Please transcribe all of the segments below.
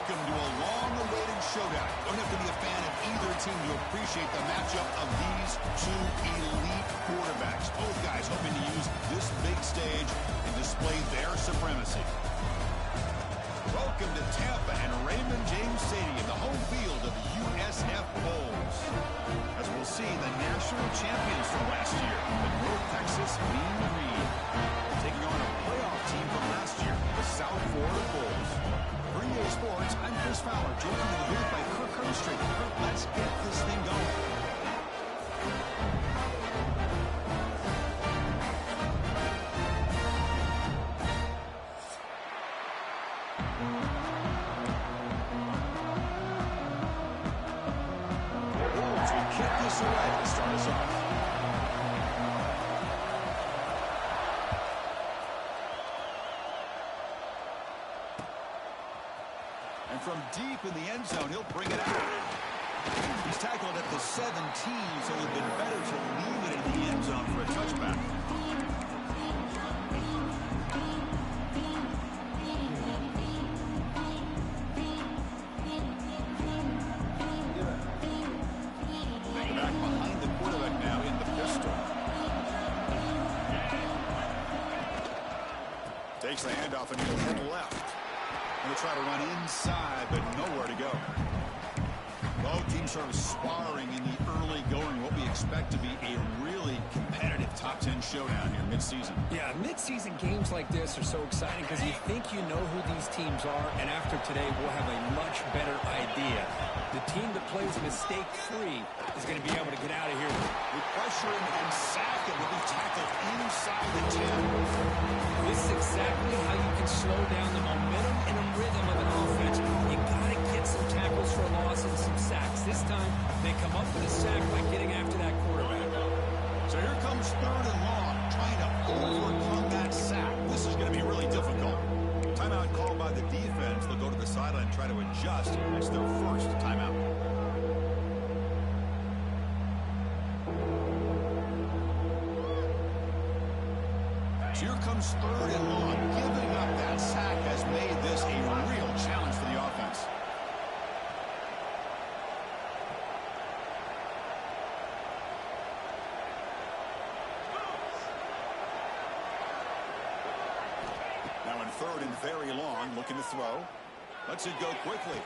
Welcome to a long-awaited showdown. Don't have to be a fan of either team to appreciate the matchup of these two elite quarterbacks. Both guys hoping to use this big stage and display their supremacy. Welcome to Tampa and Raymond James Stadium, the home field of the USF Bulls. As we'll see, the national champions from last year, the North Texas Mean Green, taking on a playoff team from last year, the South Florida Bulls. For EA Sports, I'm Chris Fowler, joined in the booth by Kirk Herbstreit. Kirk, let's get this thing going. And from deep in the end zone, he'll bring it out. He's tackled at the 17, so it would have been better to leave it in the end zone for a touchback. Back behind the quarterback now in the pistol. Takes the handoff and he'll head left. He'll try to run inside, but nowhere to go. Both teams sort of sparring in the early going, what we expect to be a really competitive top 10 showdown here mid-season. Yeah, mid-season games like this are so exciting because you think you know who these teams are, and after today we'll have a much better idea. The team that plays mistake-free is going to be able to get out of here. With pressure and sack, it will be tackled inside the 10. This is exactly how you can slow down the momentum and the rhythm of an offense. You got to get some tackles for loss and some sacks. This time, they come up with a sack by getting after that quarterback. So here comes 3rd and long, trying to overcome that sack. This is going to be really difficult. Timeout called by the defense. They'll go to the sideline and try to adjust. That's their first timeout. So here comes 3rd and long. Giving up that sack has made this a real challenge for the offense. Now in 3rd and very long, looking to throw. Lets it go quickly.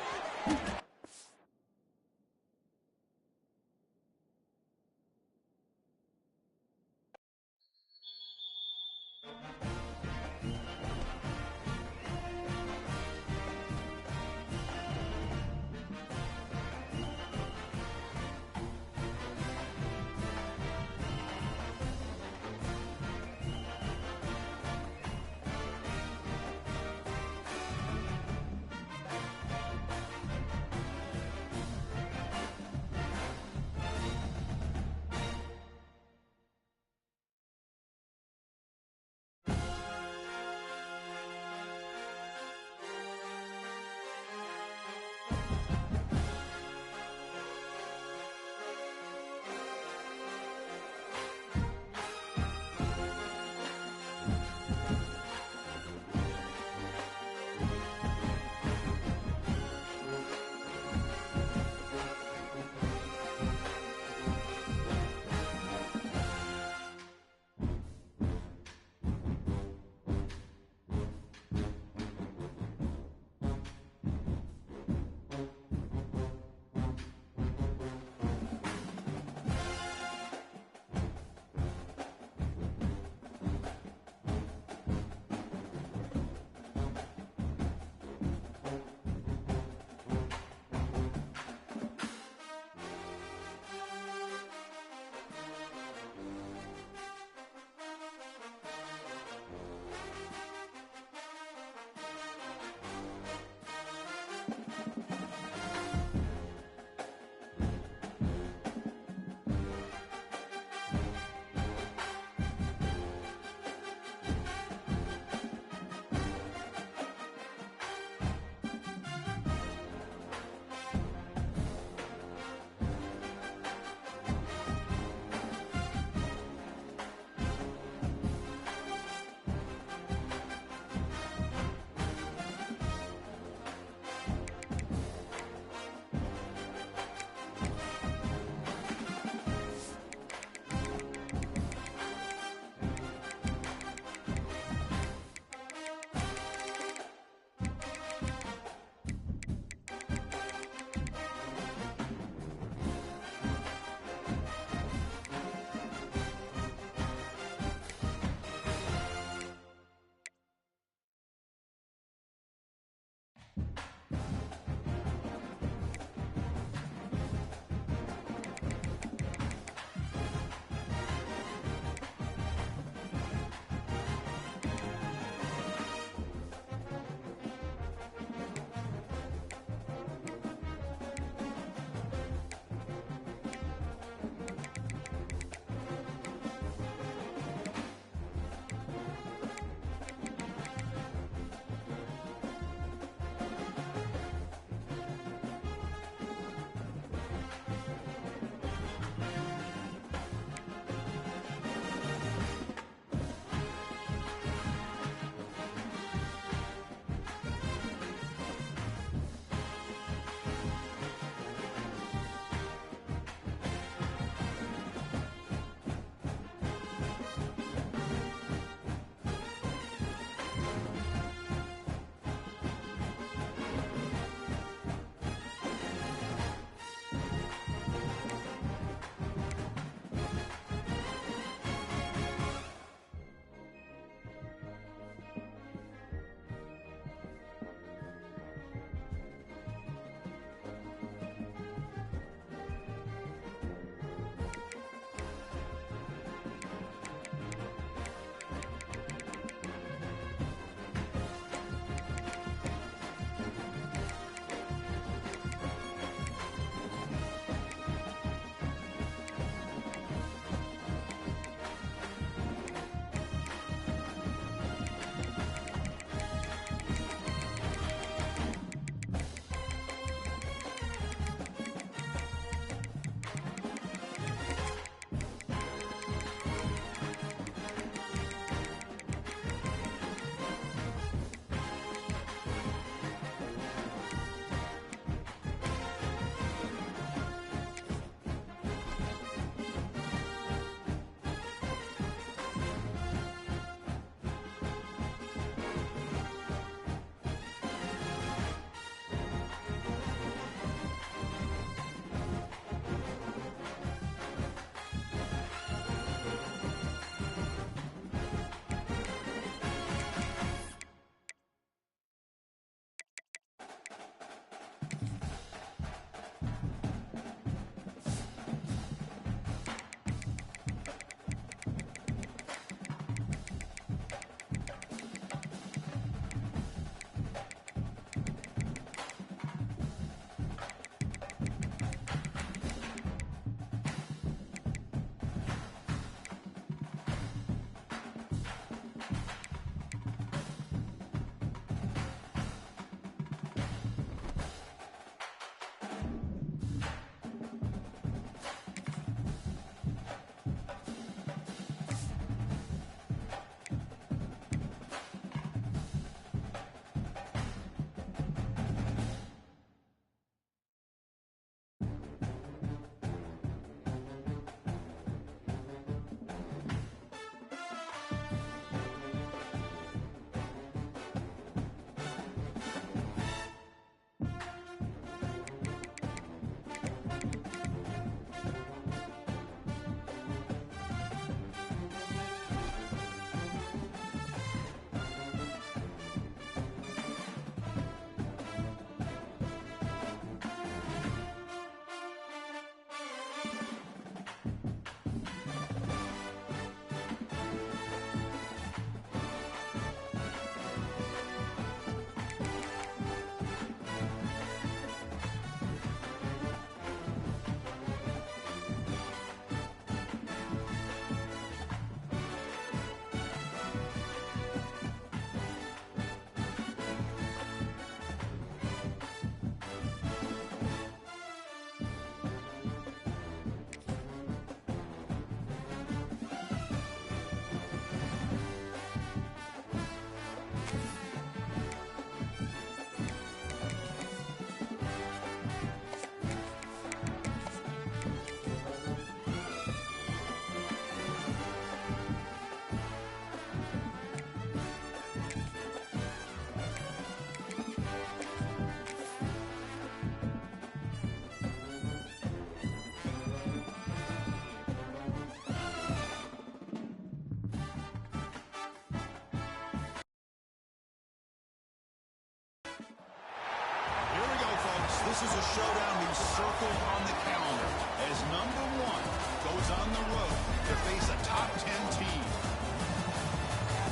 This is a showdown we've circled on the calendar as number one goes on the road to face a top 10 team.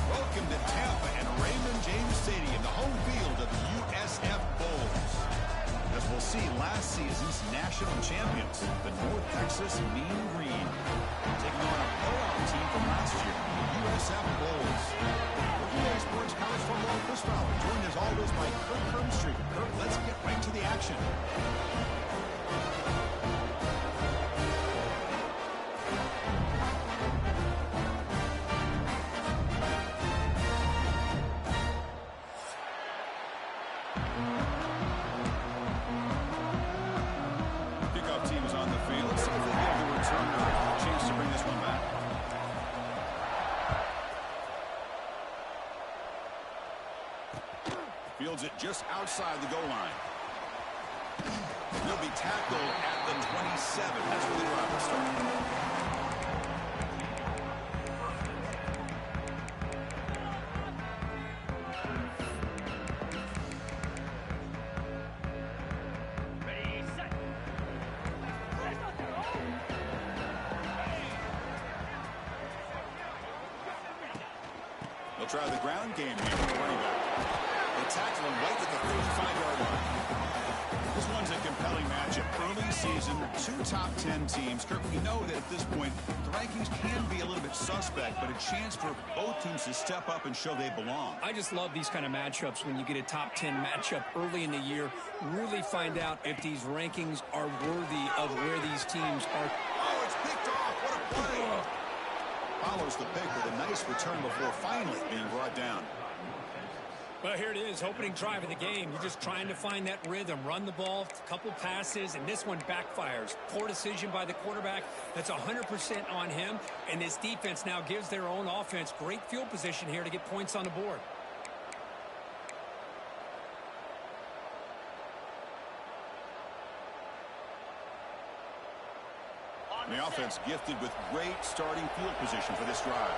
Welcome to Tampa and Raymond James Stadium, the home field of the USF Bulls. As we'll see, last season's national champions, the North Texas Mean Green, taking on a playoff team from last year, the USF Bulls. Today's Sports College Football Chris Fowler, joined as always by Kirk Hermstreet. Kirk, let's get right to the action. Fields it just outside the goal line. He'll be tackled at the 27. That's where the drive will start. Ready, set. They'll try the ground game here for the running back. They tackle him right at the 35-yard line. This one's a compelling matchup. Early season, two top 10 teams. Kirk, we know that at this point, the rankings can be a little bit suspect, but a chance for both teams to step up and show they belong. I just love these kind of matchups when you get a top 10 matchup early in the year. Really find out if these rankings are worthy of where these teams are. Oh, it's picked off. What a play. Follows the pick with a nice return before finally being brought down. Well, here it is, opening drive of the game. You're just trying to find that rhythm, run the ball, a couple passes, and this one backfires. Poor decision by the quarterback. That's 100% on him, and this defense now gives their own offense great field position here to get points on the board. The offense gifted with great starting field position for this drive.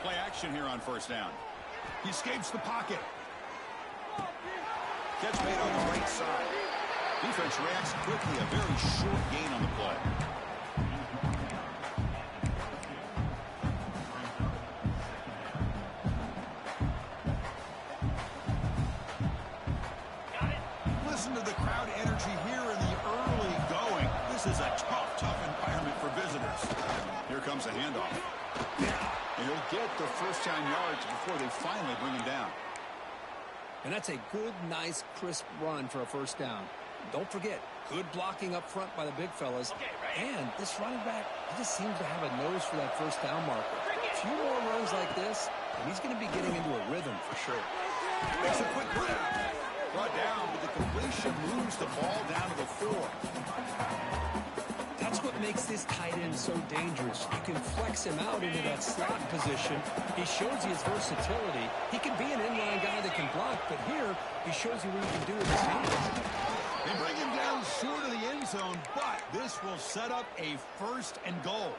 Play action here on first down. He escapes the pocket. Catch made on the right side. Defense reacts quickly. A very short gain on the play. Listen to the crowd energy here in the early going. This is a tough environment for visitors. Here comes the handoff. And he'll get the first-down yards before they finally bring him down. And that's a good, nice, crisp run for a first down. Don't forget, good blocking up front by the big fellas. And this running back, he just seems to have a nose for that first down marker. A few more runs like this, and he's going to be getting into a rhythm for sure. Makes a quick grab. Brought down, but the completion moves the ball down to the 4. That's what makes this tight end so dangerous. You can flex him out into that slot position. He shows you his versatility. He can be an inline guy that can block, but here he shows you what he can do with his hands. They bring him down short of the end zone, but this will set up a first and goal.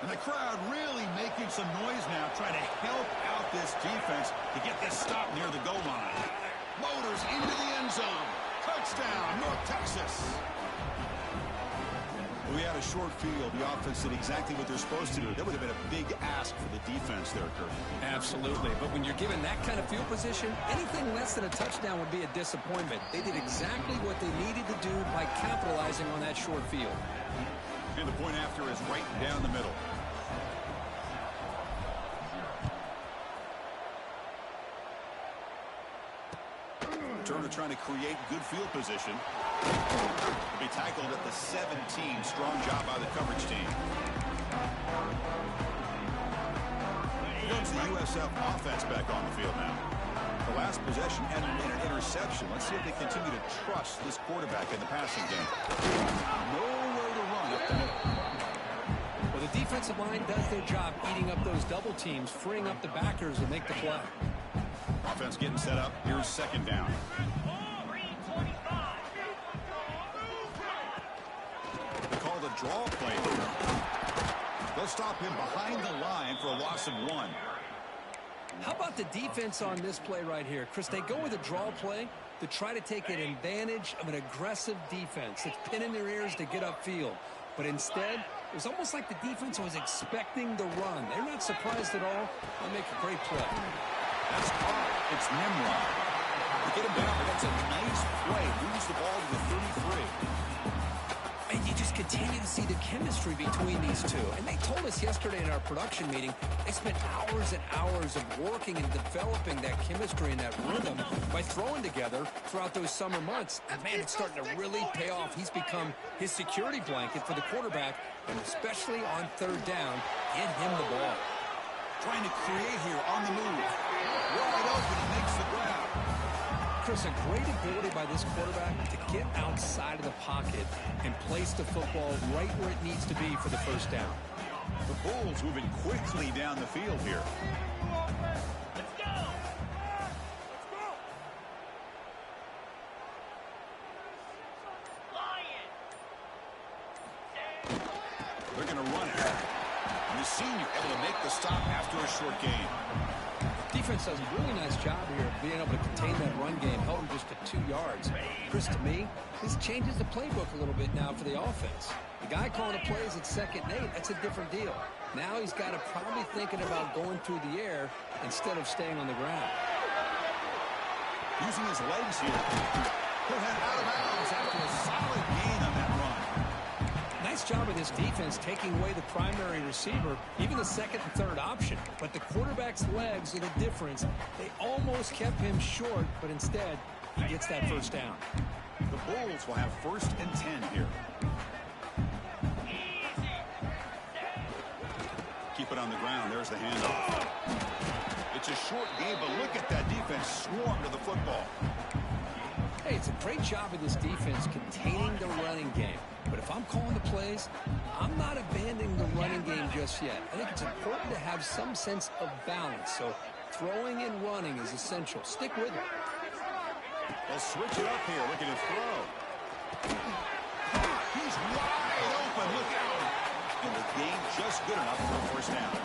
And the crowd really making some noise now, trying to help out this defense to get this stop near the goal line. Motors into the end zone. Touchdown, North Texas. We had a short field. The offense did exactly what they're supposed to do. That would have been a big ask for the defense there, Kirk. Absolutely. But when you're given that kind of field position, anything less than a touchdown would be a disappointment. They did exactly what they needed to do by capitalizing on that short field. And the point after is right down the middle. Turner trying to create good field position. He'll be tackled at the 17. Strong job by the coverage team. Here comes the USF offense back on the field now. The last possession ended in an interception. Let's see if they continue to trust this quarterback in the passing game. Nowhere to run up the middle. Well, the defensive line does their job eating up those double teams, freeing up the backers and make the play. Offense getting set up. Here's second down. They call the draw play. They'll stop him behind the line for a loss of 1. How about the defense on this play right here? Chris, they go with a draw play to try to take an advantage of an aggressive defense that's pinning their ears to get upfield. But instead, it was almost like the defense was expecting the run. They're not surprised at all. They make a great play. That's caught. It's Ncaa. To get him down, but that's a nice play. Moves the ball to the 33. And you just continue to see the chemistry between these two. And they told us yesterday in our production meeting, they spent hours and hours of working and developing that chemistry and that rhythm by throwing together throughout those summer months. And man, it's starting to really pay off. He's become his security blanket for the quarterback, and especially on third down, get him the ball. Trying to create here on the move. Wide open, he makes the grab. Chris, a great ability by this quarterback to get outside of the pocket and place the football right where it needs to be for the first down. The Bulls moving quickly down the field here. Let's go! Lion! They're going to run it. And the senior able to make the stop after a short gain. Defense does a really nice job here of being able to contain that run game, held him just to 2 yards. Chris, to me, this changes the playbook a little bit now for the offense. The guy calling the plays at 2nd and 8, that's a different deal. Now he's got to probably thinking about going through the air instead of staying on the ground. Using his legs here. He'll head out of bounds after a solid gain on that run. Nice job of this defense taking away the primary receiver, even the 2nd and 3rd option. But the quarterback's legs are the difference. They almost kept him short, but instead, he gets that first down. The Bulls will have 1st and 10 here. Keep it on the ground. There's the handoff. It's a short game, but look at that defense swarm to the football. Hey, it's a great job of this defense containing the running game. But if I'm calling the plays, I'm not abandoning the running game just yet. I think it's important to have some sense of balance. So throwing and running is essential. Stick with it. They'll switch it up here. Look at his throw. He's wide open. Look out. And the game just good enough for a first down.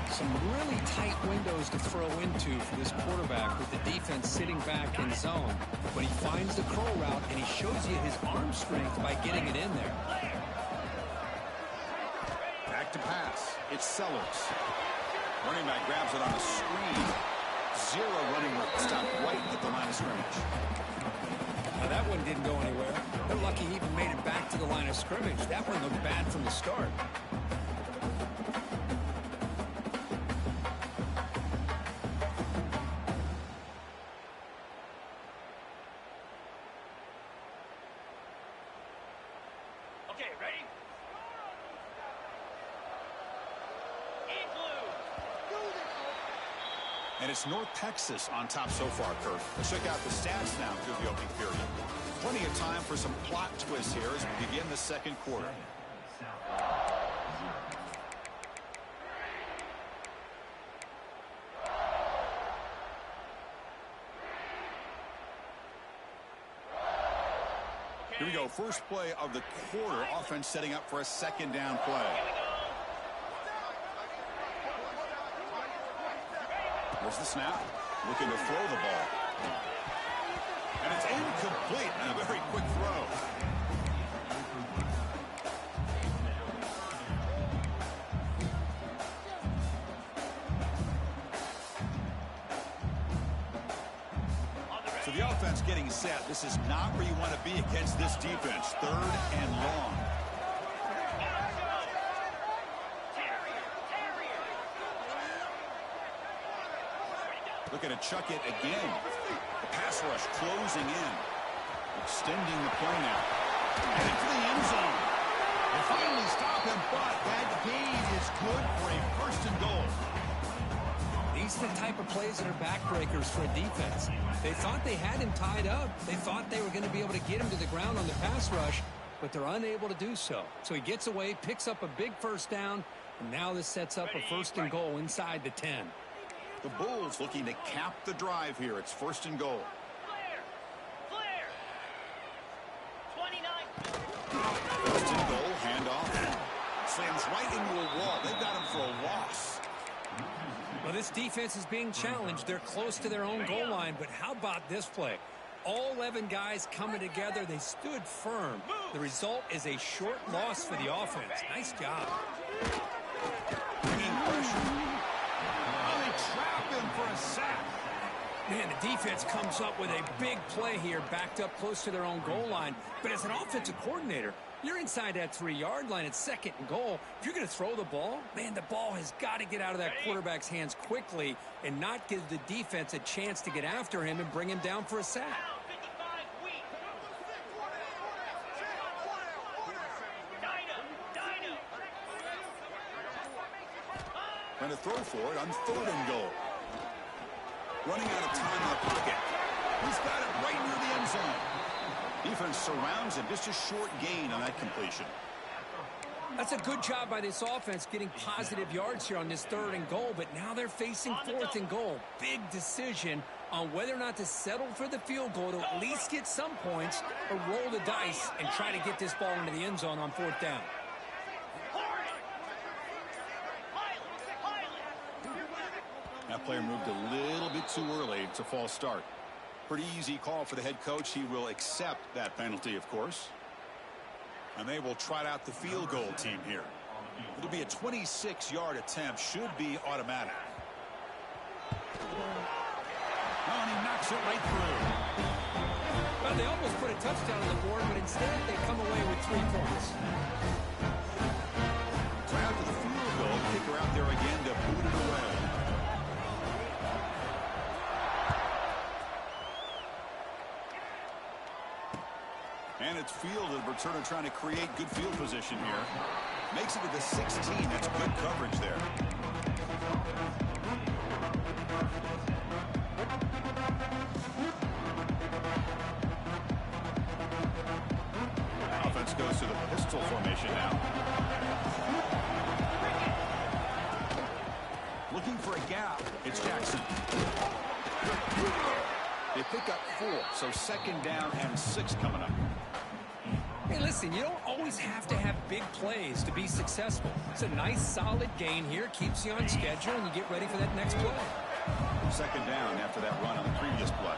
Some really tight windows to throw into for this quarterback with the defense sitting back in zone. But he finds the curl route, and he shows you his arm strength by getting it in there. Back to pass. It's Sellers. Running back grabs it on a screen. 0 running room. Stopped right at the line of scrimmage. Now that one didn't go anywhere. They're lucky he even made it back to the line of scrimmage. That one looked bad from the start. Okay, ready? And it's North Texas on top so far, Kurt. Let's check out the stats now through the opening period. Plenty of time for some plot twists here as we begin the 2nd quarter. Here we go. First play of the quarter. Offense setting up for a 2nd down play. There's the snap. Looking to throw the ball. And it's incomplete. And a very quick throw. So the offense getting set. This is not where you want to be against this defense. 3rd and long. Looking to chuck it again. The pass rush closing in. Extending the play now. And into the end zone. They finally stop him, but that gain is good for a 1st and goal. These are the type of plays that are backbreakers for a defense. They thought they had him tied up. They thought they were going to be able to get him to the ground on the pass rush, but they're unable to do so. So he gets away, picks up a big first down, and now this sets up a 1st and goal inside the 10. The Bulls looking to cap the drive here. It's 1st and goal. Clear. 29. 1st and goal, handoff. Slams right into a wall. They've got him for a loss. Well, this defense is being challenged. They're close to their own goal line, but how about this play? All 11 guys coming together. They stood firm. The result is a short loss for the offense. Nice job. Bringing pressure. Oh, they trapped him for a sack. Man, the defense comes up with a big play here, backed up close to their own goal line. But as an offensive coordinator, you're inside that 3-yard line. It's 2nd and goal. If you're going to throw the ball, man, the ball has got to get out of that quarterback's hands quickly and not give the defense a chance to get after him and bring him down for a sack. Trying to throw for it on 3rd and goal. Running out of time in the pocket. He's got it right near the end zone. Defense surrounds him. Just a short gain on that completion. That's a good job by this offense getting positive yards here on this 3rd and goal, but now they're facing 4th and goal. Big decision on whether or not to settle for the field goal to at least get some points or roll the dice and try to get this ball into the end zone on 4th down. That player moved a little bit too early. It's a false start. Pretty easy call for the head coach. He will accept that penalty, of course. And they will trot out the field goal team here. It'll be a 26-yard attempt. Should be automatic. Oh, and he knocks it right through. Well, they almost put a touchdown on the board, but instead they come away with 3 points. So after the field goal, kicker out there again to boot it away. And it's fielded. Returner trying to create good field position here. Makes it to the 16. That's good coverage there. Offense goes to the pistol formation now. Looking for a gap. It's Jackson. They pick up 4, so 2nd down and 6 coming up. Hey, listen, you don't always have to have big plays to be successful. It's a nice, solid gain here. Keeps you on schedule, and you get ready for that next play. 2nd down after that run on the previous play.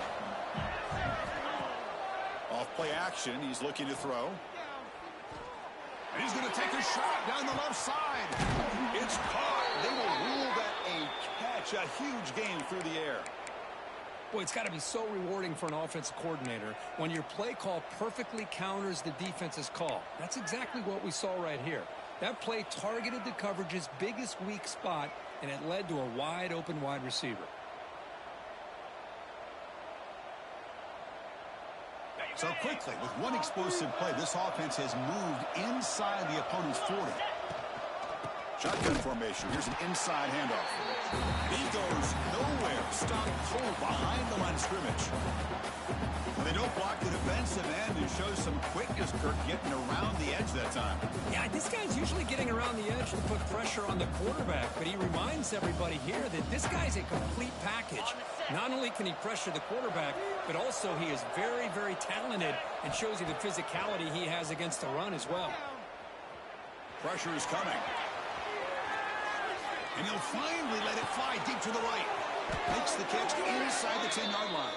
Off play action. He's looking to throw. And he's going to take a shot down the left side. It's caught. They will rule that a catch. A huge gain through the air. Boy, it's got to be so rewarding for an offensive coordinator when your play call perfectly counters the defense's call. That's exactly what we saw right here. That play targeted the coverage's biggest weak spot, and it led to a wide-open wide receiver. So quickly, with one explosive play, this offense has moved inside the opponent's 40. Shotgun formation. Here's an inside handoff. He goes nowhere. Stopped cold behind the line of scrimmage. And they don't block the defensive end and shows some quickness, Kirk, getting around the edge that time. Yeah, this guy's usually getting around the edge to put pressure on the quarterback, but he reminds everybody here that this guy's a complete package. Not only can he pressure the quarterback, but also he is very, very talented and shows you the physicality he has against the run as well. Pressure is coming. And he'll finally let it fly deep to the right. Makes the catch inside the 10-yard line.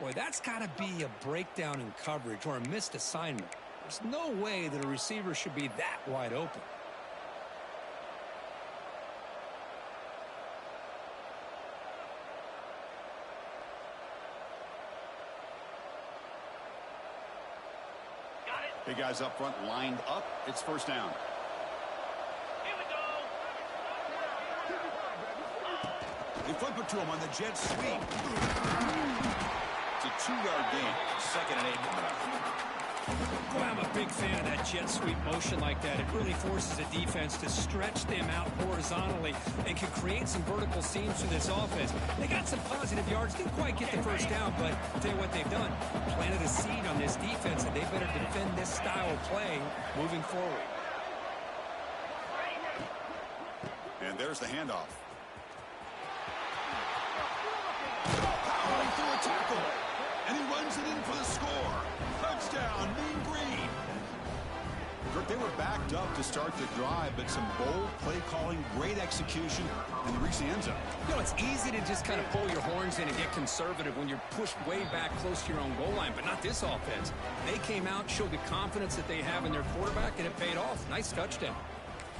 Boy, that's got to be a breakdown in coverage or a missed assignment. There's no way that a receiver should be that wide open. Big guys up front lined up. It's 1st down. Here we go. They flip it to him on the jet sweep. It's a 2-yard gain. 2nd and 8 coming up. Boy, I'm a big fan of that jet sweep motion like that. It really forces a defense to stretch them out horizontally and can create some vertical seams for this offense. They got some positive yards. Didn't quite get the 1st down, but I'll tell you what they've done. Planted a seed on this defense, and they better defend this style of play moving forward. And there's the handoff. Powering through a tackle. And he runs it in for the score. Touchdown, Mean Green. They were backed up to start the drive, but some bold play calling, great execution, and they reached the end zone. You know, it's easy to just kind of pull your horns in and get conservative when you're pushed way back close to your own goal line, but not this offense. They came out, showed the confidence that they have in their quarterback, and it paid off. Nice touchdown.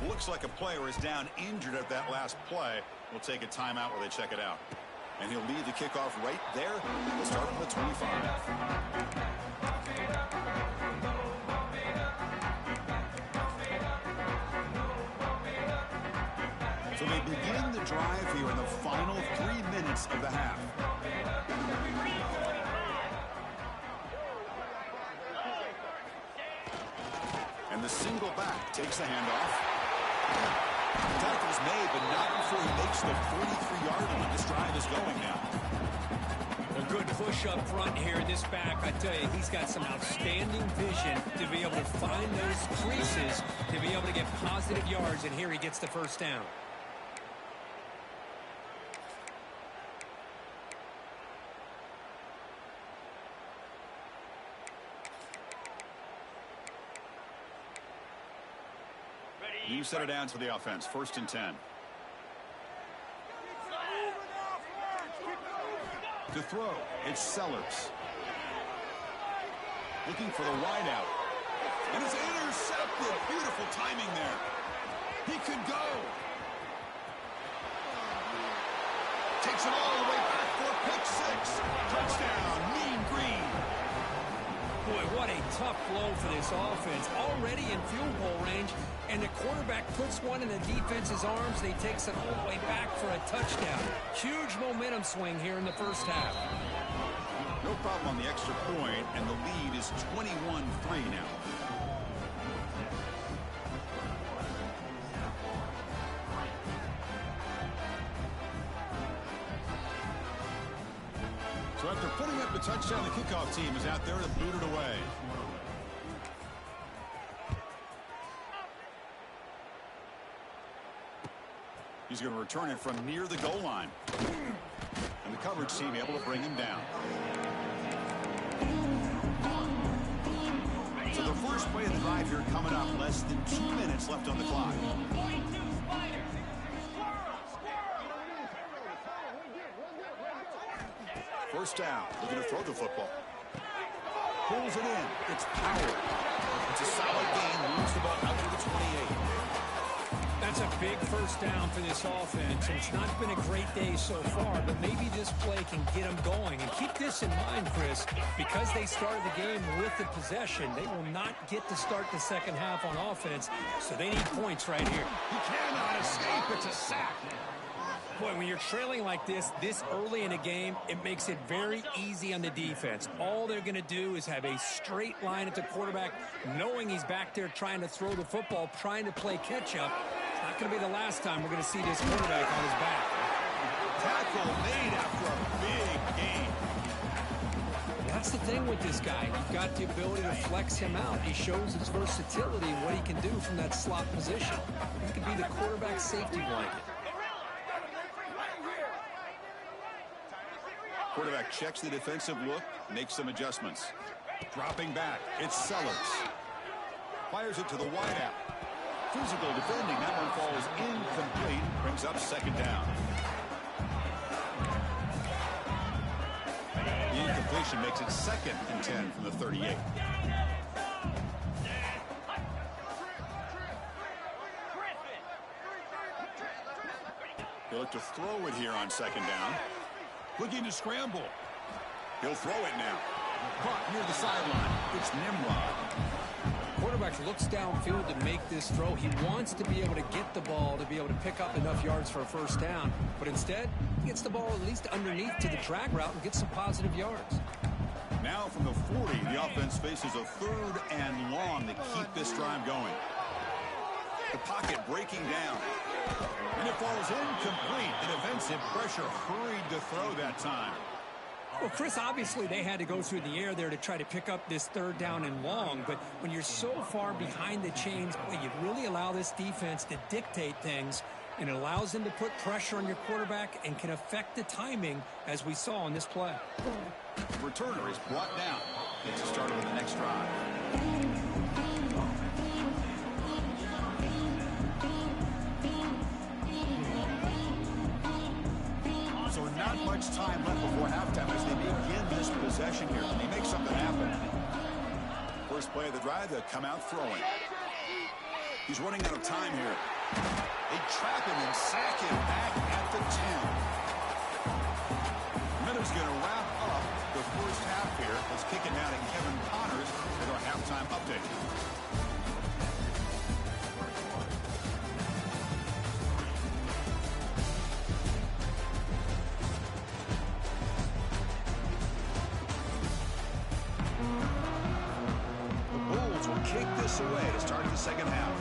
Looks like a player is down injured at that last play. We'll take a timeout while they check it out. And he'll lead the kickoff right there. We'll start from the 25. So they begin the drive here in the final 3 minutes of the half. And the single back takes the handoff. Tackle's made, but not before he makes the 43-yard line. This drive is going now. A good push up front here. This back, I tell you, he's got some outstanding vision to be able to find those creases, to be able to get positive yards, and here he gets the first down. You set it down to the offense. 1st and 10. To throw, it's Sellers. Looking for the wideout. And it's intercepted. Beautiful timing there. He could go. Takes it all the way back for a pick 6. Touchdown, Mean Green. Boy, what a tough blow for this offense. Already in field goal range, and the quarterback puts one in the defense's arms, and he takes it all the way back for a touchdown. Huge momentum swing here in the first half. No problem on the extra point, and the lead is 21-3 now. So after putting up the touchdown, the kickoff team is out there to boot it away. He's going to return it from near the goal line. And the coverage team able to bring him down. So the first play of the drive here coming up. Less than 2 minutes left on the clock. First down. Looking to throw the football. Pulls it in. It's Powell. It's a solid gain. Moves the ball out to the 28. That's a big first down for this offense. It's not been a great day so far, but maybe this play can get them going. And keep this in mind, Chris, because they started the game with the possession, they will not get to start the second half on offense, so they need points right here. He cannot escape. It's a sack. Boy, when you're trailing like this early in a game, it makes it very easy on the defense. All they're going to do is have a straight line at the quarterback, knowing he's back there trying to throw the football, trying to play catch-up. It's not going to be the last time we're going to see this quarterback on his back. Tackle made after a big gain. That's the thing with this guy. You've got the ability to flex him out. He shows his versatility and what he can do from that slot position. He could be the quarterback safety blanket. Quarterback checks the defensive look, makes some adjustments. Dropping back, it's Sellers. Fires it to the wideout. Physical defending, that one falls incomplete, brings up second down. The incompletion makes it 2nd and 10 from the 38. He'll look to throw it here on second down. Looking to scramble. He'll throw it now. Caught near the sideline. It's Nimrod. Quarterback looks downfield to make this throw. He wants to be able to get the ball to be able to pick up enough yards for a first down. But instead, he gets the ball at least underneath to the drag route and gets some positive yards. Now from the 40, the offense faces a 3rd and long to keep this drive going. The pocket breaking down. And it falls incomplete. The defensive pressure hurried to throw that time. Well, Chris, obviously they had to go through the air there to try to pick up this 3rd down and long. But when you're so far behind the chains, boy, you really allow this defense to dictate things. and it allows them to put pressure on your quarterback and can affect the timing, as we saw on this play. Returner is brought down. Gets a start on the next drive. So not much time left before halftime as they begin this possession here. Can he make something happen? First play of the drive, they'll come out throwing. He's running out of time here. They trap him and sack him back at the 10. Miller's going to wrap up the first half here. Let's kick it down to Kevin Connors with our halftime update. The Bulls will kick this away to start the second half.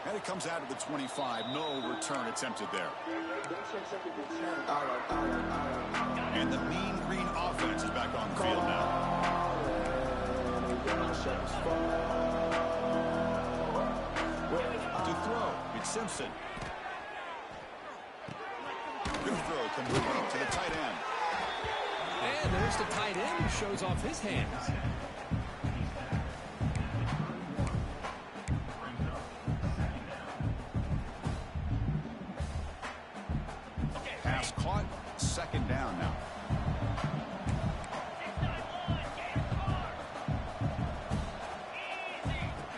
And it comes out of the 25. No return attempted there. And the Mean Green offense is back on the field now. To throw, it's Simpson. Good throw, complete to the tight end. And there's the tight end who shows off his hands. Pass caught, second down now.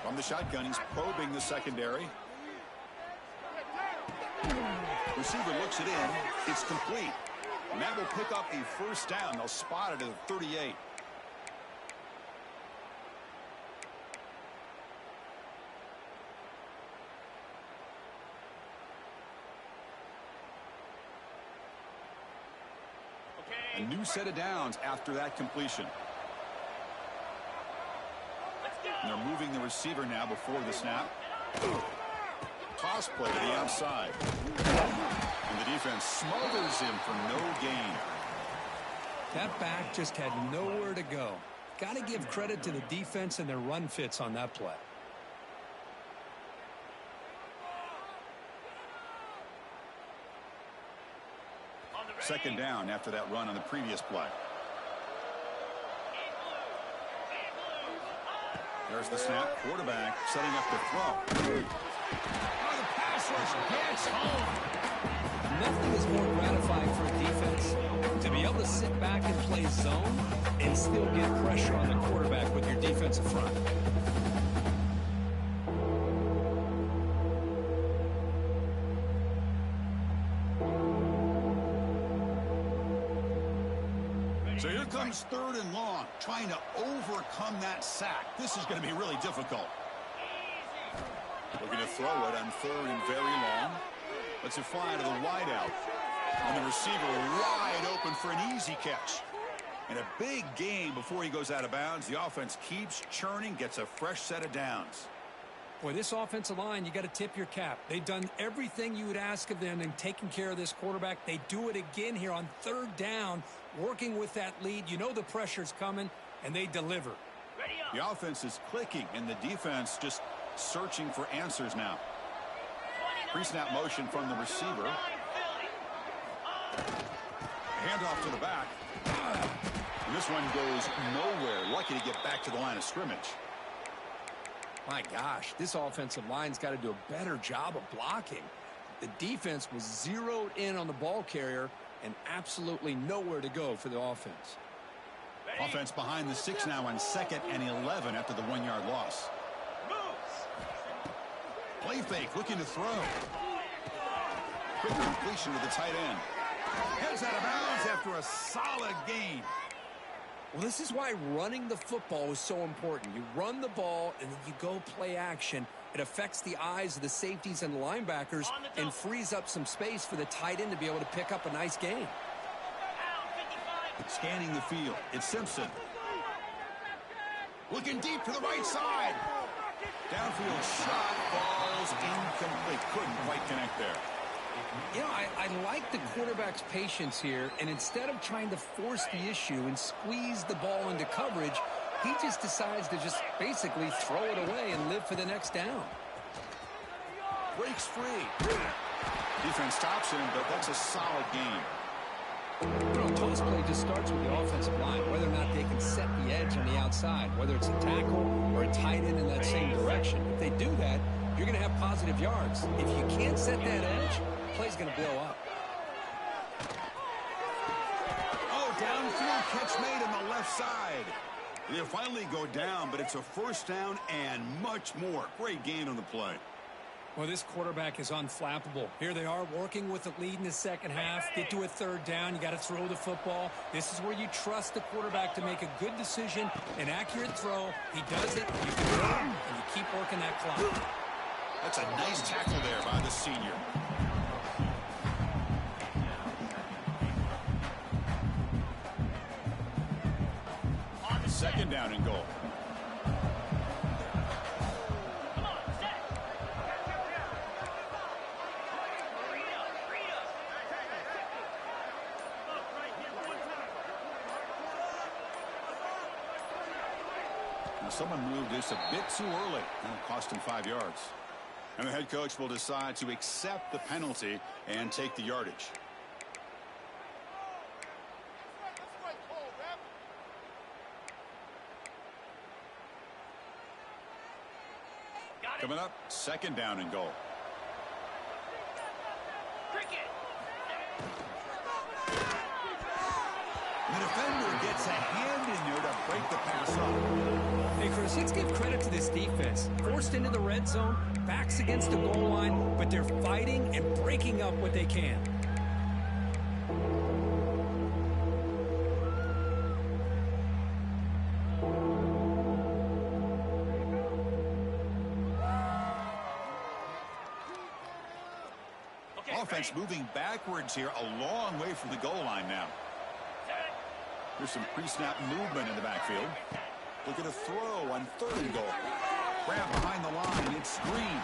From the shotgun, he's probing the secondary. Receiver looks it in. It's complete. And that will pick up a first down. They'll spot it at the 38. A new set of downs after that completion. And they're moving the receiver now before the snap. Toss play to the outside. And the defense smothers him for no gain. That back just had nowhere to go. Got to give credit to the defense and their run fits on that play. Second down after that run on the previous play. There's the snap. Quarterback setting up to throw. Oh, the pass rush gets home. Nothing is more gratifying for a defense to be able to sit back and play zone and still get pressure on the quarterback with your defensive front. So here comes third and long, trying to overcome that sack. This is going to be really difficult. Looking to throw it on third and very long. Lets it fly to the wideout. And the receiver wide open for an easy catch. And a big gain before he goes out of bounds. The offense keeps churning, gets a fresh set of downs. Boy, this offensive line, you got to tip your cap. They've done everything you would ask of them in taking care of this quarterback. They do it again here on third down, working with that lead. You know the pressure's coming, and they deliver. The offense is clicking, and the defense just searching for answers now. Pre-snap motion from the receiver. Handoff to the back. And this one goes nowhere. Lucky to get back to the line of scrimmage. My gosh, this offensive line's got to do a better job of blocking. The defense was zeroed in on the ball carrier and absolutely nowhere to go for the offense. Offense behind the 6 now on 2nd and 11 after the 1-yard loss. Play fake, looking to throw. Quick completion to the tight end. Heads out of bounds after a solid gain. Well, this is why running the football is so important. You run the ball, and then you go play action. It affects the eyes of the safeties and the linebackers and frees up some space for the tight end to be able to pick up a nice gain. Scanning the field, it's Simpson. Looking deep to the right side. Downfield shot falls incomplete. Couldn't quite connect there. You know, I like the quarterback's patience here, and instead of trying to force the issue and squeeze the ball into coverage, he just decides to just basically throw it away and live for the next down. Breaks free. Defense stops him, but that's a solid gain. You know, toss play just starts with the offensive line, whether or not they can set the edge on the outside, whether it's a tackle or a tight end in that same direction. If they do that, you're going to have positive yards. If you can't set that edge, play's going to blow up. Oh, downfield catch made on the left side. They finally go down, but it's a first down and much more. Great gain on the play. Well, this quarterback is unflappable. Here they are working with the lead in the second half. Get to a third down. You got to throw the football. This is where you trust the quarterback to make a good decision, an accurate throw. He does it, you can go, and you keep working that clock. That's a nice tackle there by the senior. Second down and goal. Someone moved this a bit too early, and it cost him 5 yards. And the head coach will decide to accept the penalty and take the yardage. Coming up, second down and goal. The defender gets a hand in there to break the pass up. Hey, Chris, let's give credit to this defense. Forced into the red zone, backs against the goal line, but they're fighting and breaking up what they can. Offense moving backwards here, a long way from the goal line now. There's some pre-snap movement in the backfield. Look at a throw on third and goal. Grab behind the line. It's Green.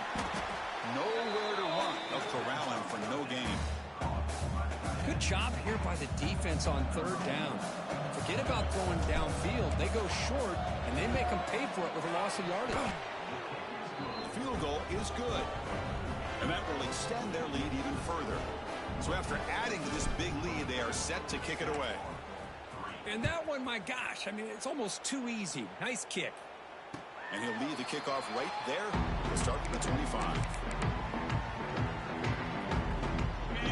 Nowhere to run. They'll corral him for no gain. Good job here by the defense on third down. Forget about throwing downfield. They go short, and they make them pay for it with a loss of yardage. The field goal is good. And that will extend their lead even further. So after adding to this big lead, they are set to kick it away. And that one, my gosh, I mean, it's almost too easy. Nice kick. And he'll lead the kickoff right there. He'll start from the 25.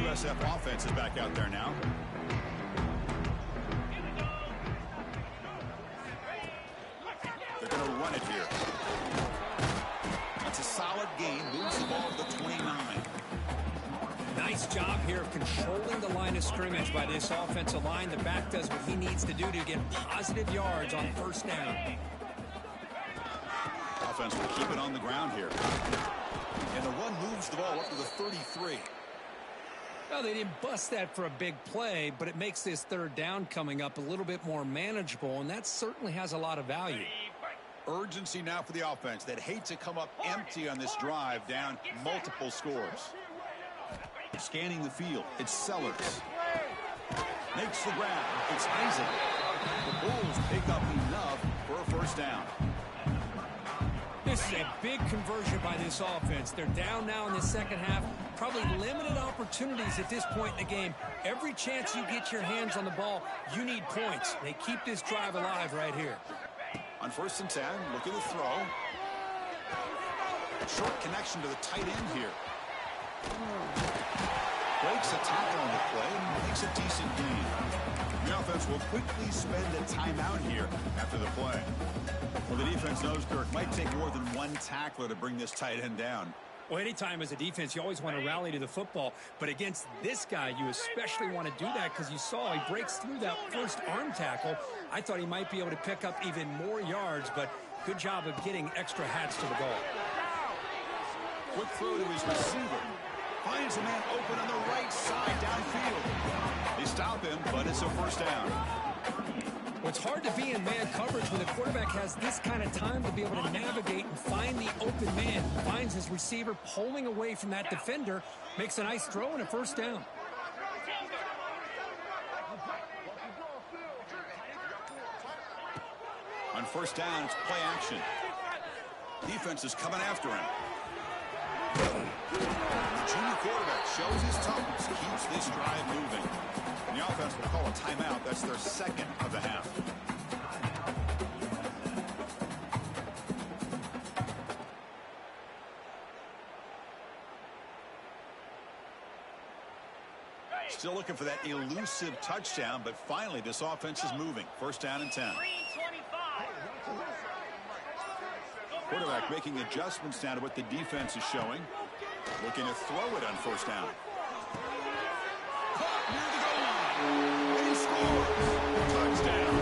USF offense is back out there now. They're going to run it here. That's a solid gain. Moves the ball to the 29. Nice job here of controlling the line of scrimmage by this offensive line. The back does what he needs to do to get positive yards on first down. Offense will keep it on the ground here. And the one moves the ball up to the 33. Well, they didn't bust that for a big play, but it makes this third down coming up a little bit more manageable, and that certainly has a lot of value. Urgency now for the offense that hates to come up empty on this drive, down multiple scores. Scanning the field, it's Sellers. Makes the grab, it's Isaac. The Bulls pick up enough for a first down. This is a big conversion by this offense. They're down now in the second half. Probably limited opportunities at this point in the game. Every chance you get your hands on the ball, you need points. They keep this drive alive right here. On 1st and 10, look at the throw. Short connection to the tight end here. Breaks a tackle on the play and makes a decent gain. The offense will quickly spend a timeout here after the play. Well, the defense knows, Kirk, might take more than one tackler to bring this tight end down. Well, anytime as a defense, you always want to rally to the football. But against this guy, you especially want to do that because you saw he breaks through that first arm tackle. I thought he might be able to pick up even more yards, but good job of getting extra hats to the ball. Quick throw to his receiver. Finds a man open on the right side downfield. They stop him, but it's a first down. Well, it's hard to be in man coverage when the quarterback has this kind of time to be able to navigate and find the open man. Finds his receiver pulling away from that defender. Makes a nice throw and a first down. On first down. It's play action. Defense is coming after him. The junior quarterback shows his toughness, keeps this drive moving. And the offense will call a timeout. That's their second of the half. Still looking for that elusive touchdown, but finally this offense is moving. First down and 10. Quarterback making adjustments now to what the defense is showing. Looking to throw it on first down. Caught near the goal line. And he scores. Touchdown.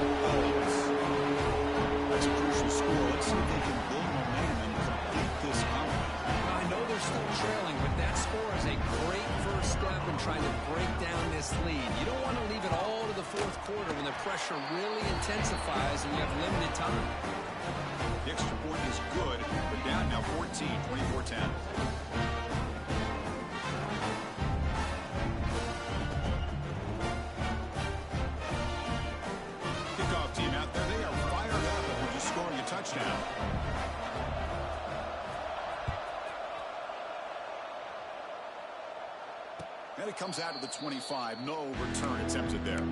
That's a crucial score. Let's see if they can build momentum and complete this comeback. I know they're still trailing, but that score is a great first step in trying to break down this lead. You don't want to leave it all to the fourth quarter when the pressure really intensifies and you have limited time. The extra point is good. We're down now 14, 24-10. Kickoff team out there. They are fired up after just scoring a touchdown. And it comes out of the 25. No return attempted there.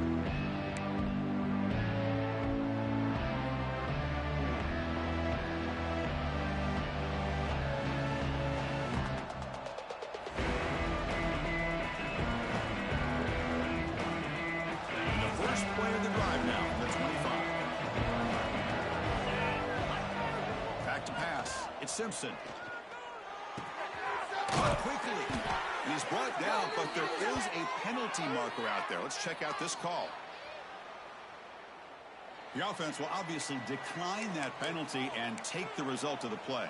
Simpson. Quickly. And he's brought down, but there is a penalty marker out there. Let's check out this call. The offense will obviously decline that penalty and take the result of the play.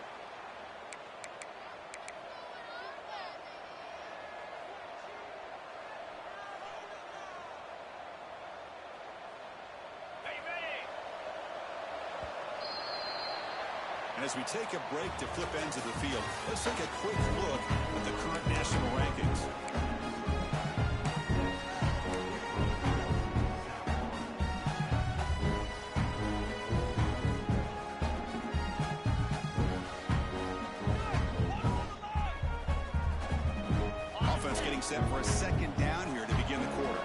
As we take a break to flip ends of the field, let's take a quick look at the current national rankings. Offense getting set for a second down here to begin the quarter.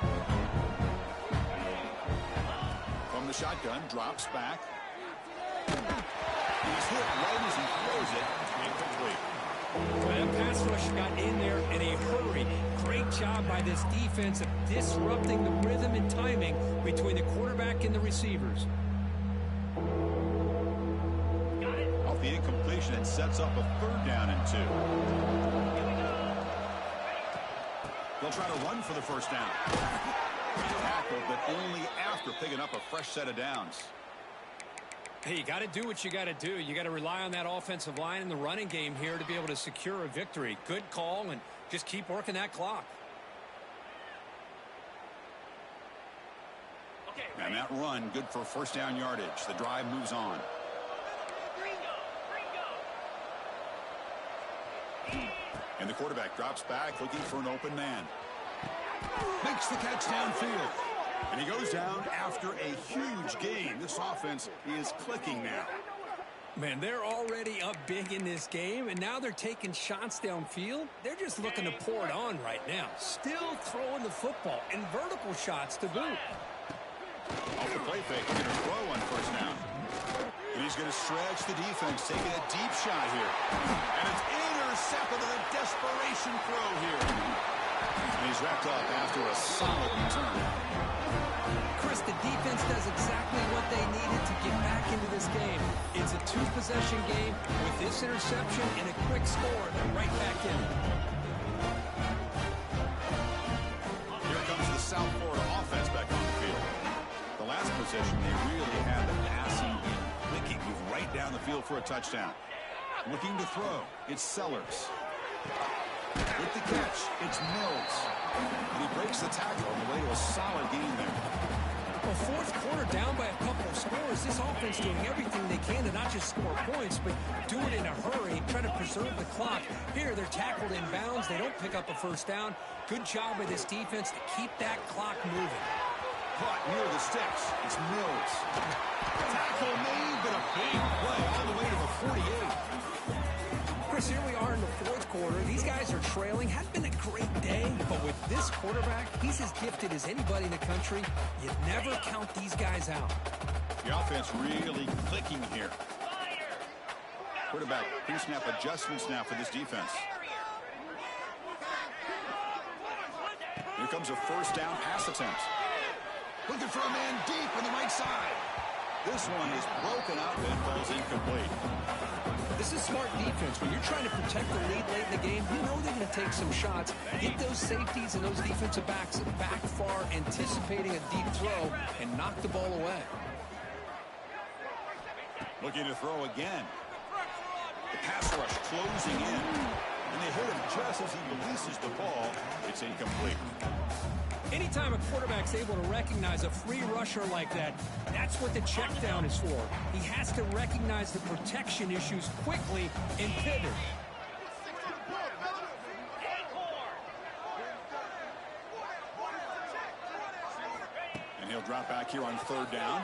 From the shotgun, drops back. He's hit right as he throws it. Incomplete. That pass rush got in there in a hurry. Great job by this defense of disrupting the rhythm and timing between the quarterback and the receivers. Off the incompletion and sets up a third down and 2. They'll try to run for the first down. Tackled, but only after picking up a fresh set of downs. Hey, you got to do what you got to do. You got to rely on that offensive line in the running game here to be able to secure a victory. Good call, and just keep working that clock. And that run, good for first down yardage. The drive moves on. And the quarterback drops back, looking for an open man. Makes the catch downfield. And he goes down after a huge gain. This offense is clicking now. Man, they're already up big in this game, and now they're taking shots downfield. They're just looking to pour it on right now. Still throwing the football, and vertical shots to boot. Off the play fake, he's going to throw on first down. And he's going to stretch the defense, taking a deep shot here. And it's intercepted on a desperation throw here. And he's wrapped up after a solid return. Chris, the defense does exactly what they needed to get back into this game. It's a two-possession game. With this interception and a quick score, they're right back in it. Here comes the South Florida offense back on the field. The last possession, they really had the passing and clicking, move right down the field for a touchdown. Looking to throw, it's Sellers. With the catch, it's Mills. And he breaks the tackle on the way to a solid game there. Well, fourth quarter down by a couple of scores. This offense doing everything they can to not just score points, but do it in a hurry, try to preserve the clock. Here, they're tackled in bounds. They don't pick up a first down. Good job by this defense to keep that clock moving. Caught near the sticks. It's Mills. Tackle made, but a big play all the way to the 48. Chris, here we are in the fourth quarter. These guys are trailing. Hadn't been a great day, but with this quarterback, he's as gifted as anybody in the country. You never count these guys out. The offense really clicking here. Quarterback pre-snap adjustments now for this defense. Here comes a first down pass attempt. Looking for a man deep on the right side. This one is broken up and falls incomplete. This is smart defense. When you're trying to protect the lead late in the game, you know they're going to take some shots. Get those safeties and those defensive backs back far, anticipating a deep throw, and knock the ball away. Looking to throw again. The pass rush closing in. And they hit him just as he releases the ball. It's incomplete. Anytime a quarterback's able to recognize a free rusher like that, that's what the check down is for. He has to recognize the protection issues quickly and pivot. And he'll drop back here on third down.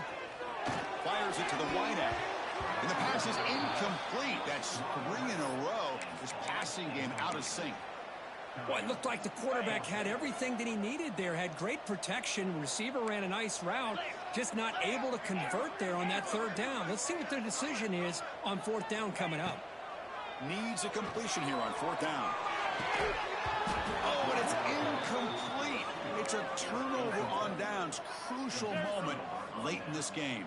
Fires it to the wideout. And the pass is incomplete. That's 3 in a row. His passing game out of sync. Well, it looked like the quarterback had everything that he needed there. Had great protection. Receiver ran a nice route. Just not able to convert there on that third down. Let's see what their decision is on fourth down coming up. Needs a completion here on fourth down. Oh, and it's incomplete. It's a turnover on downs. Crucial moment late in this game.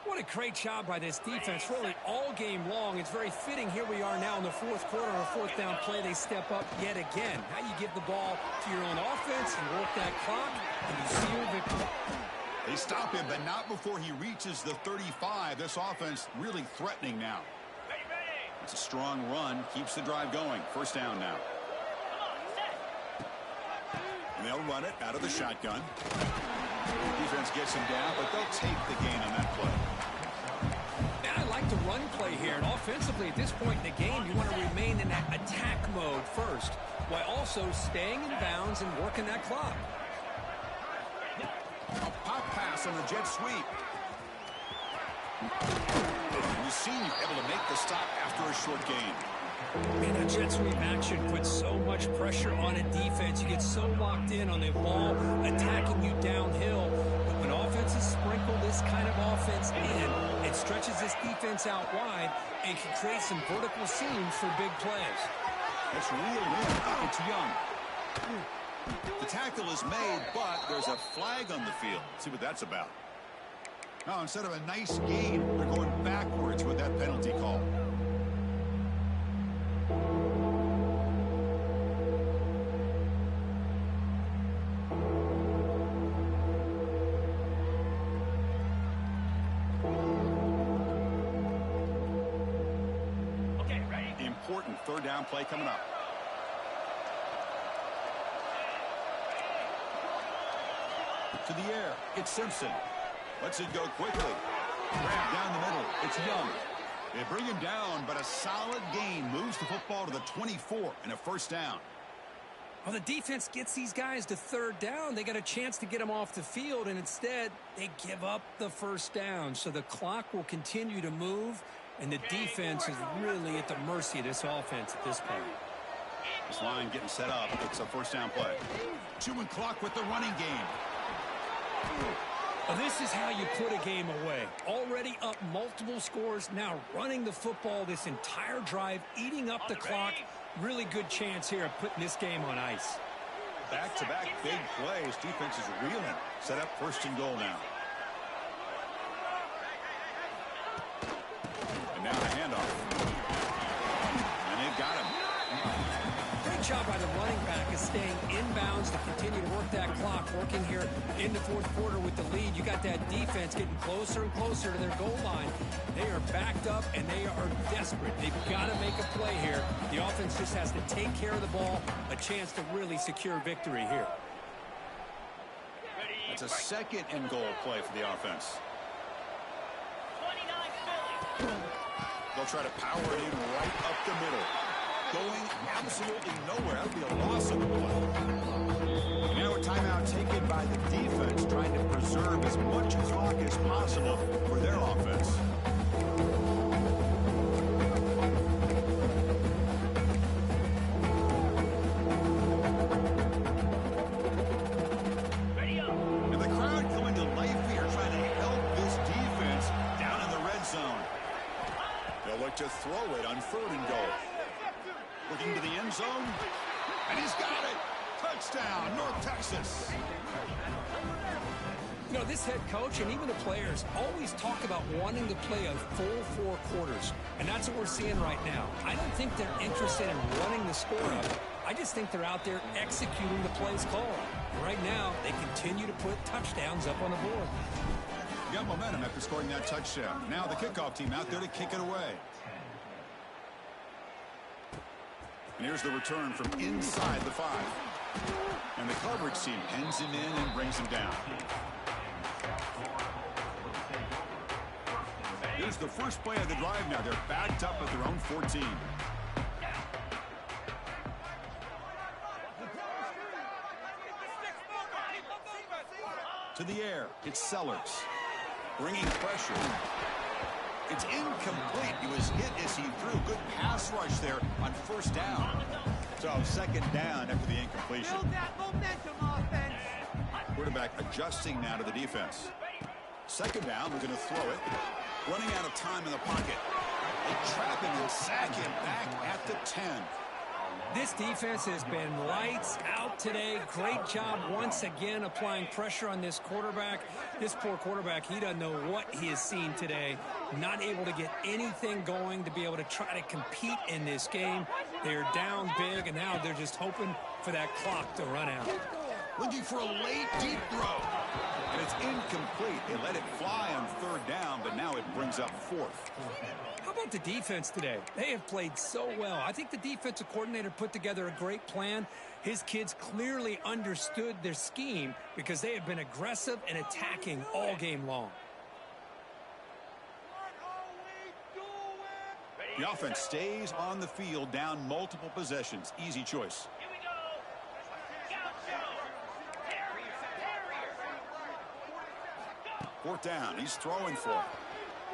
What a great job by this defense, really all game long. It's very fitting. Here we are now in the fourth quarter, a fourth down play. They step up yet again. Now you give the ball to your own offense, you work that clock, and you seal victory. They stop him, but not before he reaches the 35. This offense really threatening now. It's a strong run, keeps the drive going. First down now. And they'll run it out of the shotgun. Defense gets him down, but they'll take the gain on that play. And I like the run play here. And offensively, at this point in the game, you want to remain in that attack mode first, while also staying in bounds and working that clock. A pop pass on the jet sweep. We've seen you able to make the stop after a short gain. And a jet sweep action puts so much pressure on a defense. You get so locked in on the ball attacking you downhill. But when offenses sprinkle this kind of offense in, it stretches this defense out wide and can create some vertical seams for big plays. It's real in. It's Young. The tackle is made, but there's a flag on the field. Let's see what that's about. Now, instead of a nice gain, they're going backwards with that penalty call. Okay, ready? Important third down play coming up. To the air, it's Simpson. Lets it go quickly. Grab down the middle, it's Young. They bring him down, but a solid gain moves the football to the 24 and a first down. Well, the defense gets these guys to third down. They got a chance to get them off the field, and instead they give up the first down. So the clock will continue to move, and the defense is really at the mercy of this offense at this point. This line getting set up. It's a first down play. Chewing clock with the running game. Well, this is how you put a game away. Already up multiple scores, now running the football this entire drive, eating up the clock. Really good chance here of putting this game on ice. Back-to-back big plays. Defense is reeling. Set up first and goal now. And now the handoff. And they've got him. Great job by the running back is staying inbounds to continue to work that clock. Working here in the fourth quarter with the lead. You got that defense getting closer and closer to their goal line. They are backed up and they are desperate. They've got to make a play here. The offense just has to take care of the ball. A chance to really secure victory here. That's a second and goal play for the offense. 29 Philly. They'll try to power it in right up the middle. Going absolutely nowhere. That would be a loss of the play. Now a timeout taken by the defense, trying to preserve as much clock as possible for their offense. Ready up. And the crowd coming to life here, trying to help this defense down in the red zone. They'll look to throw it on 3rd and goal. Looking to the end zone, and he's got it. Touchdown, North Texas. You know, this head coach and even the players always talk about wanting to play a full 4 quarters, and that's what we're seeing right now. I don't think they're interested in running the score up. I just think they're out there executing the plays called. And right now, they continue to put touchdowns up on the board. Got momentum after scoring that touchdown. Now the kickoff team out there to kick it away. And here's the return from inside the 5. And the coverage team pins him in and brings him down. Here's the first play of the drive now. They're backed up at their own 14. To the air, it's Sellers. Bringing pressure. It's incomplete. He was hit as he threw. Good pass rush there on 1st down. So 2nd down after the incompletion. Build that momentum offense. Quarterback adjusting now to the defense. 2nd down, we're going to throw it. Running out of time in the pocket. They trap him and sack him back at the 10. This defense has been lights out today. Great job once again applying pressure on this quarterback. This poor quarterback, he doesn't know what he has seen today. Not able to get anything going to be able to try to compete in this game. They're down big, and now they're just hoping for that clock to run out. Looking for a late deep throw. And it's incomplete. They let it fly on 3rd down, but now it brings up 4th. How about the defense today? They have played so well. I think the defensive coordinator put together a great plan. His kids clearly understood their scheme because they have been aggressive and attacking all game long. The offense stays on the field down multiple possessions. Easy choice. Here we go. Scout show. 4th down. He's throwing for it.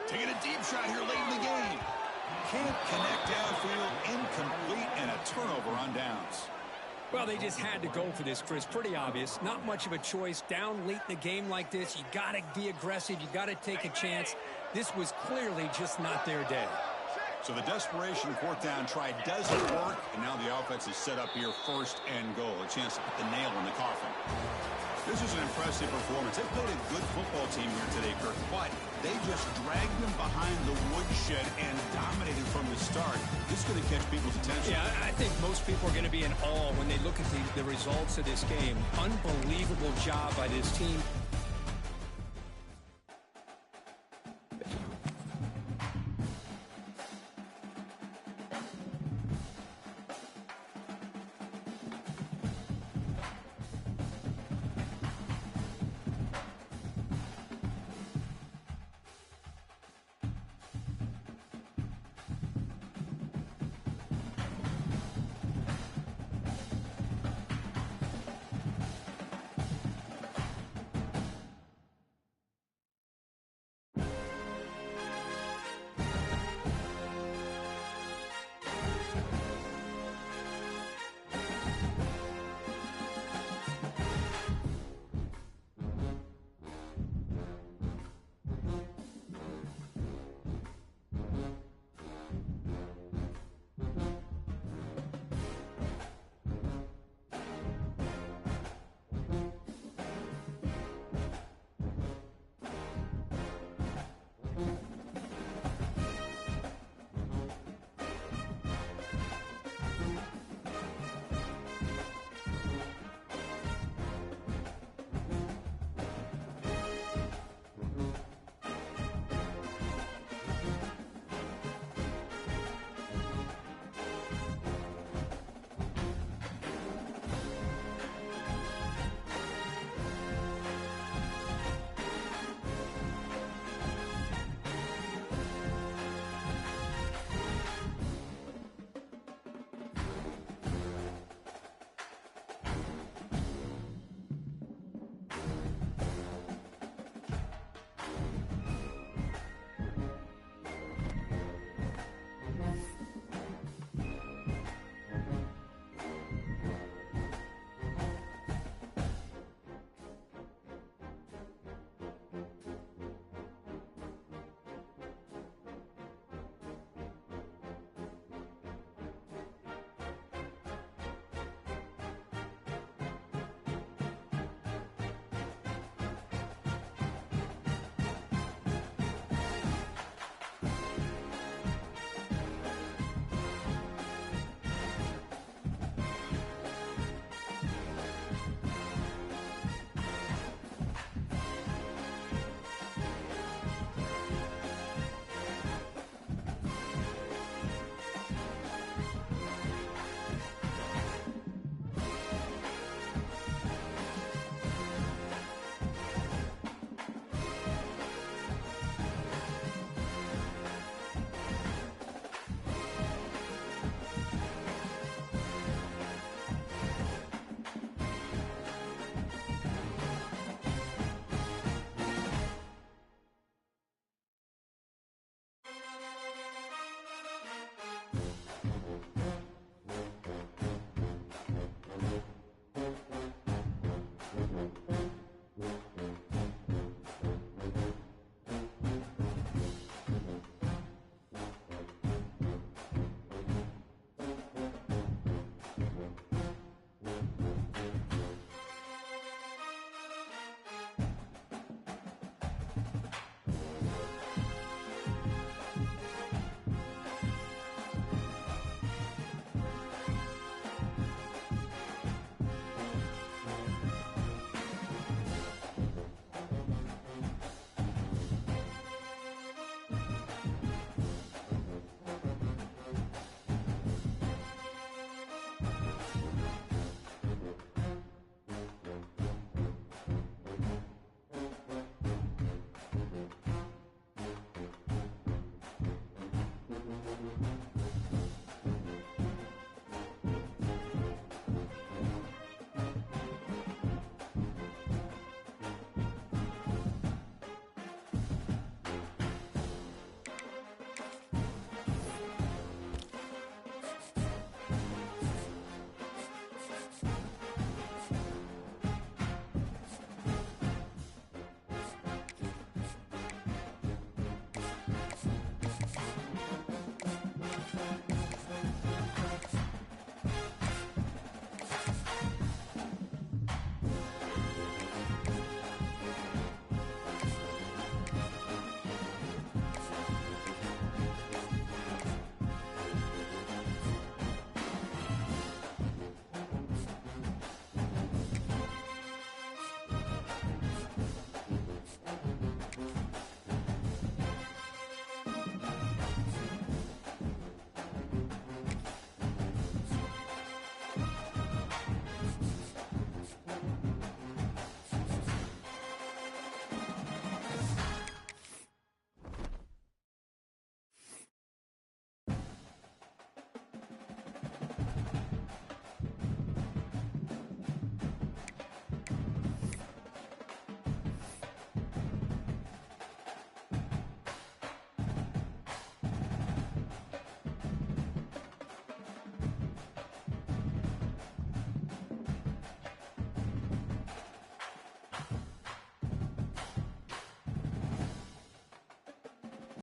Taking a deep shot here late in the game. Can't connect downfield. Incomplete and a turnover on downs. Well, they just had to go for this, Chris. Pretty obvious. Not much of a choice. Down late in the game like this, you got to be aggressive. You got to take a chance. This was clearly just not their day. So the desperation 4th down try doesn't work, and now the offense is set up here 1st and goal. A chance to put the nail in the coffin. This is an impressive performance. They played a good football team here today, Kirk, but they just dragged them behind the woodshed and dominated from the start. This is going to catch people's attention. Yeah, I think most people are going to be in awe when they look at the results of this game. Unbelievable job by this team.